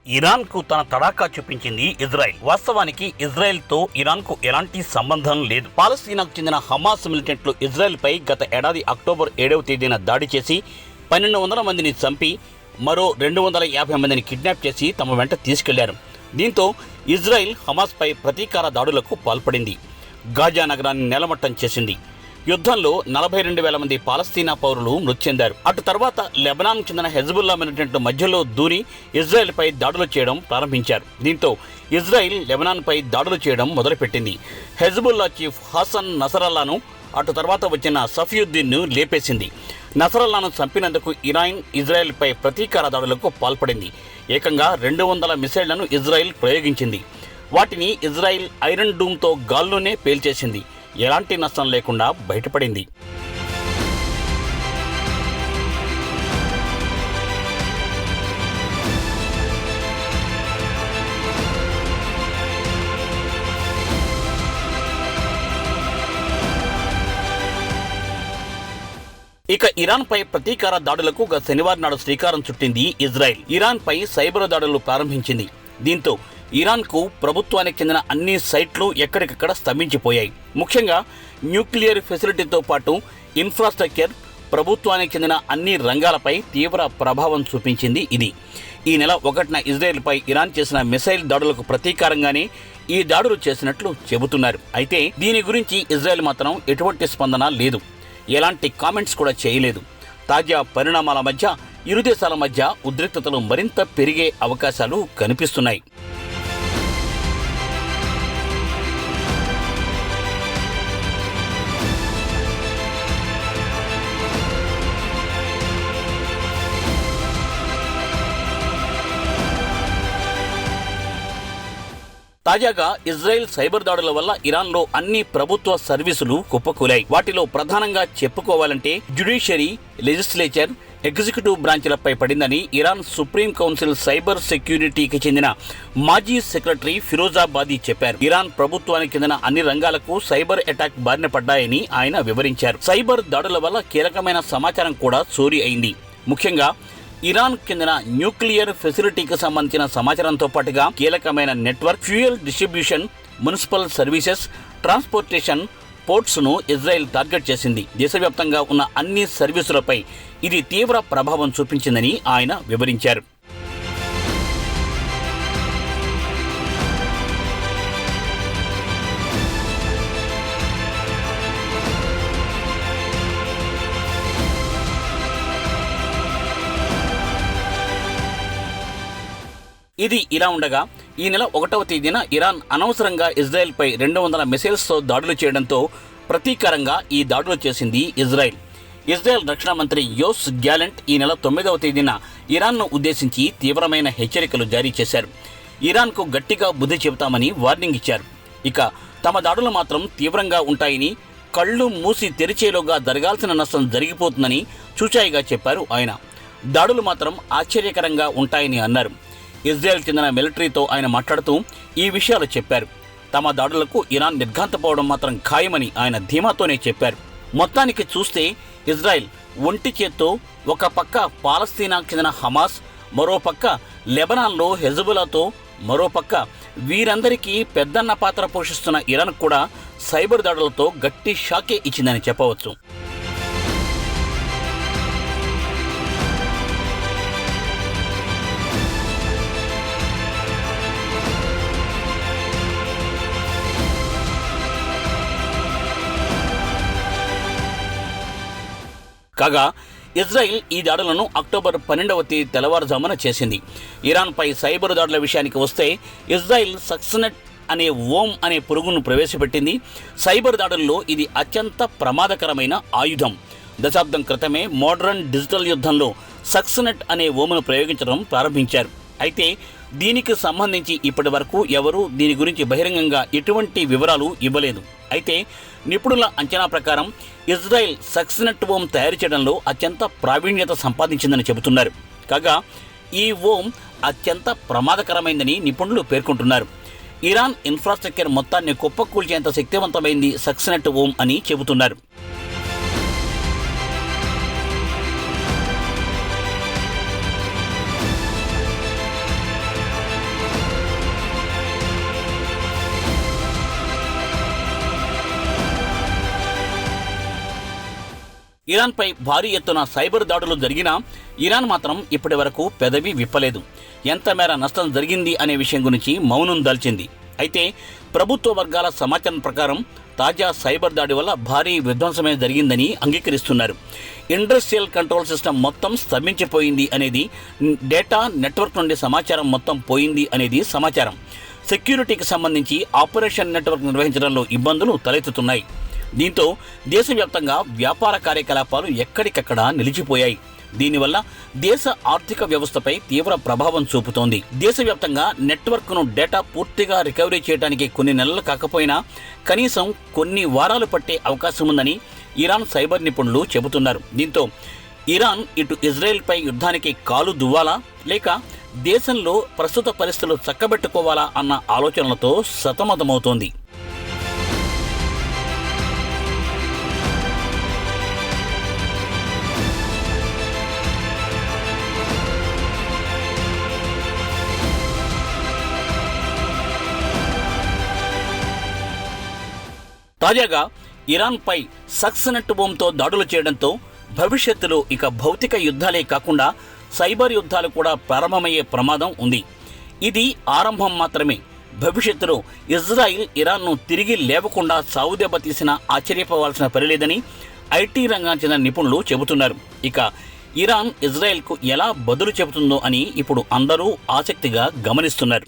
ఇరాన్కు తన తడాకా చూపించింది ఇజ్రాయెల్. వాస్తవానికి ఇజ్రాయెల్తో ఇరాన్కు ఎలాంటి సంబంధం లేదు. పాలస్తీనాకు చెందిన హమాస్ మిలిటెంట్లు ఇజ్రాయెల్పై గత ఏడాది అక్టోబర్ 7వ తేదీన దాడి చేసి 1200 మందిని చంపి మరో 250 మందిని కిడ్నాప్ చేసి తమ వెంట తీసుకెళ్లారు. దీంతో ఇజ్రాయెల్ హమాస్పై ప్రతీకార దాడులకు పాల్పడింది. గాజా నగరాన్ని నేలమట్టం చేసింది. యుద్ధంలో 42,000 మంది పాలస్తీనా పౌరులు మృతి చెందారు. అటు తర్వాత లెబనాన్ చెందిన హెజ్బుల్లా మిలిటెంట్లు మధ్యలో దూరి ఇజ్రాయెల్పై దాడులు చేయడం ప్రారంభించారు. దీంతో ఇజ్రాయెల్ లెబనాన్పై దాడులు చేయడం మొదలుపెట్టింది. హెజ్బుల్లా చీఫ్ హసన్ నసరల్లాను, అటు తర్వాత వచ్చిన సఫియుద్దీన్ను లేపేసింది. నసరల్లాను చంపినందుకు ఇరాన్ ఇజ్రాయెల్పై ప్రతీకార దాడులకు పాల్పడింది. ఏకంగా 200 మిసైళ్లను ఇజ్రాయెల్ ప్రయోగించింది. వాటిని ఇజ్రాయెల్ ఐరన్ డూమ్తో గాల్లోనే పేల్చేసింది. ఎలాంటి నష్టం లేకుండా బయటపడింది. ఇక ఇరాన్పై ప్రతీకార దాడులకు గత శనివారం నాడు శ్రీకారం చుట్టింది ఇజ్రాయెల్. ఇరాన్పై సైబర్ దాడులు ప్రారంభించింది. దీంతో ఇరాన్కు ప్రభుత్వానికి చెందిన అన్ని సైట్లు ఎక్కడికక్కడ స్తంభించిపోయాయి. ముఖ్యంగా న్యూక్లియర్ ఫెసిలిటీతో పాటు ఇన్ఫ్రాస్ట్రక్చర్, ప్రభుత్వానికి చెందిన అన్ని రంగాలపై తీవ్ర ప్రభావం చూపించింది ఇది. ఈ నెల 1న ఇజ్రాయెల్పై ఇరాన్ చేసిన మిసైల్ దాడులకు ప్రతీకారంగానే ఈ దాడులు చేసినట్లు చెబుతున్నారు. అయితే దీని గురించి ఇజ్రాయెల్ మాత్రం ఎటువంటి స్పందన లేదు. ఎలాంటి కామెంట్స్ కూడా చేయలేదు. తాజా పరిణామాల మధ్య ఇరు దేశాల మధ్య ఉద్రిక్తతలు మరింత పెరిగే అవకాశాలు కనిపిస్తున్నాయి. తాజాగా ఇజ్రాయెల్ సైబర్ దాడుల వల్ల ఇరాన్లో అన్ని ప్రభుత్వ సర్వీసులు కుప్పకూలాయి. వాటిలో ప్రధానంగా చెప్పుకోవాలంటే జ్యుడిషియరీ, లెజిస్లేచర్, ఎగ్జిక్యూటివ్ బ్రాంచ్లపై పడిందని ఇరాన్ సుప్రీం కౌన్సిల్ సైబర్ సెక్యూరిటీకి చెందిన మాజీ సెక్రటరీ ఫిరోజాబాదీ చెప్పారు. ఇరాన్ ప్రభుత్వానికి చెందిన అన్ని రంగాలకు సైబర్ అటాక్ బారిన పడ్డాయని ఆయన వివరించారు. సైబర్ దాడుల వల్ల కీలకమైన సమాచారం కూడా చోరీ అయింది. ముఖ్యంగా ఇరాన్ చెందిన న్యూక్లియర్ ఫెసిలిటీకి సంబంధించిన సమాచారంతో పాటుగా కీలకమైన network, fuel distribution, municipal services, transportation, పోర్ట్స్ను ఇజ్రాయెల్ టార్గెట్ చేసింది. దేశవ్యాప్తంగా ఉన్న అన్ని సర్వీసులపై ఇది తీవ్ర ప్రభావం చూపించిందని ఆయన వివరించారు. ఇది ఇలా ఉండగా ఈ నెల 1వ తేదీన ఇరాన్ అనవసరంగా ఇజ్రాయెల్పై 200 మిసైల్స్తో దాడులు చేయడంతో ప్రతీకారంగా ఈ దాడులు చేసింది ఇజ్రాయెల్. ఇజ్రాయెల్ రక్షణ మంత్రి యోస్ గ్యాలెంట్ ఈ నెల 9వ తేదీన ఇరాన్ను ఉద్దేశించి తీవ్రమైన హెచ్చరికలు జారీ చేశారు. ఇరాన్కు గట్టిగా బుద్ధి చెబుతామని వార్నింగ్ ఇచ్చారు. ఇక తమ దాడులు మాత్రం తీవ్రంగా ఉంటాయని, కళ్ళు మూసి తెరిచేలోగా జరగాల్సిన నష్టం జరిగిపోతుందని చూచాయిగా చెప్పారు ఆయన. దాడులు మాత్రం ఆశ్చర్యకరంగా ఉంటాయని అన్నారు. ఇజ్రాయెల్ చెందిన మిలిటరీతో ఆయన మాట్లాడుతూ ఈ విషయాలు చెప్పారు. తమ దాడులకు ఇరాన్ నిర్ఘాంతపోవడం మాత్రం ఖాయమని ఆయన ధీమాతోనే చెప్పారు. మొత్తానికి చూస్తే ఇజ్రాయెల్ ఒంటి చేత్తో ఒక పక్క పాలస్తీనాకు చెందిన హమాస్, మరో పక్క లెబనాన్లో హెజ్బుల్లాతో, మరో పక్క వీరందరికీ పెద్దన్న పాత్ర పోషిస్తున్న ఇరాన్ కూడా సైబర్ దాడులతో గట్టి షాకే ఇచ్చిందని చెప్పవచ్చు. కాగా ఇజ్రాయెల్ ఈ దాడులను అక్టోబర్ 12వ తేదీ తెల్లవారుజామున చేసింది. ఇరాన్పై సైబర్ దాడుల విషయానికి వస్తే ఇజ్రాయెల్ సక్సనెట్ అనే ఓం అనే పురుగును ప్రవేశపెట్టింది. సైబర్ దాడుల్లో ఇది అత్యంత ప్రమాదకరమైన ఆయుధం. దశాబ్దం క్రితమే మోడర్న్ డిజిటల్ యుద్ధంలో సక్సనెట్ అనే ఓమును ప్రయోగించడం ప్రారంభించారు. అయితే దీనికి సంబంధించి ఇప్పటి వరకు ఎవరూ దీని గురించి బహిరంగంగా ఎటువంటి వివరాలు ఇవ్వలేదు. అయితే నిపుణుల అంచనా ప్రకారం ఇజ్రాయెల్ సక్సనెట్ ఓం తయారు చేయడంలో అత్యంత ప్రావీణ్యత సంపాదించిందని చెబుతున్నారు. కాగా ఈ ఓం అత్యంత ప్రమాదకరమైందని నిపుణులు పేర్కొంటున్నారు. ఇరాన్ ఇన్ఫ్రాస్ట్రక్చర్ మొత్తాన్ని కుప్పకూల్చేంత శక్తివంతమైంది సక్సనెట్ ఓం అని చెబుతున్నారు. ఇరాన్పై భారీ ఎత్తున సైబర్ దాడులు జరిగినా ఇరాన్ మాత్రం ఇప్పటి వరకు పెదవి విప్పలేదు. ఎంత మేర నష్టం జరిగింది అనే విషయం గురించి మౌనం దాల్చింది. అయితే ప్రభుత్వ వర్గాల సమాచారం ప్రకారం తాజా సైబర్ దాడి వల్ల భారీ విధ్వంసమే జరిగిందని అంగీకరిస్తున్నారు. ఇండస్ట్రియల్ కంట్రోల్ సిస్టమ్ మొత్తం స్తంభించిపోయింది అనేది, డేటా నెట్వర్క్ నుండి సమాచారం మొత్తం పోయింది అనేది సమాచారం. సెక్యూరిటీకి సంబంధించి ఆపరేషన్ నెట్వర్క్ నిర్వహించడంలో ఇబ్బందులు తలెత్తుతున్నాయి. దీంతో దేశవ్యాప్తంగా వ్యాపార కార్యకలాపాలు ఎక్కడికక్కడ నిలిచిపోయాయి. దీనివల్ల దేశ ఆర్థిక వ్యవస్థపై తీవ్ర ప్రభావం చూపుతోంది. దేశవ్యాప్తంగా నెట్వర్క్ను డేటా పూర్తిగా రికవరీ చేయడానికి కొన్ని నెలలు కాకపోయినా కనీసం కొన్ని వారాలు పట్టే అవకాశం ఉందని ఇరాన్ సైబర్ నిపుణులు చెబుతున్నారు. దీంతో ఇరాన్ ఇటు ఇజ్రాయెల్పై యుద్ధానికి కాలు దువ్వాలా లేక దేశంలో ప్రస్తుత పరిస్థితులు చక్కబెట్టుకోవాలా అన్న ఆలోచనలతో సతమతమవుతోంది. తాజాగా ఇరాన్పై సక్సెనెట్ బోమ్తో దాడులు చేయడంతో భవిష్యత్తులో ఇక భౌతిక యుద్ధాలే కాకుండా సైబర్ యుద్ధాలు కూడా ప్రారంభమయ్యే ప్రమాదం ఉంది. ఇది ఆరంభం మాత్రమే. భవిష్యత్తులో ఇజ్రాయిల్ ఇరాన్ను తిరిగి లేవకుండా చావుదెబ్బ తీసినా ఆశ్చర్యపోవాల్సిన పనిలేదని ఐటీ రంగానికి చెందిన నిపుణులు చెబుతున్నారు. ఇక ఇరాన్ ఇజ్రాయెల్కు ఎలా బదులు చెబుతుందో అని ఇప్పుడు అందరూ ఆసక్తిగా గమనిస్తున్నారు.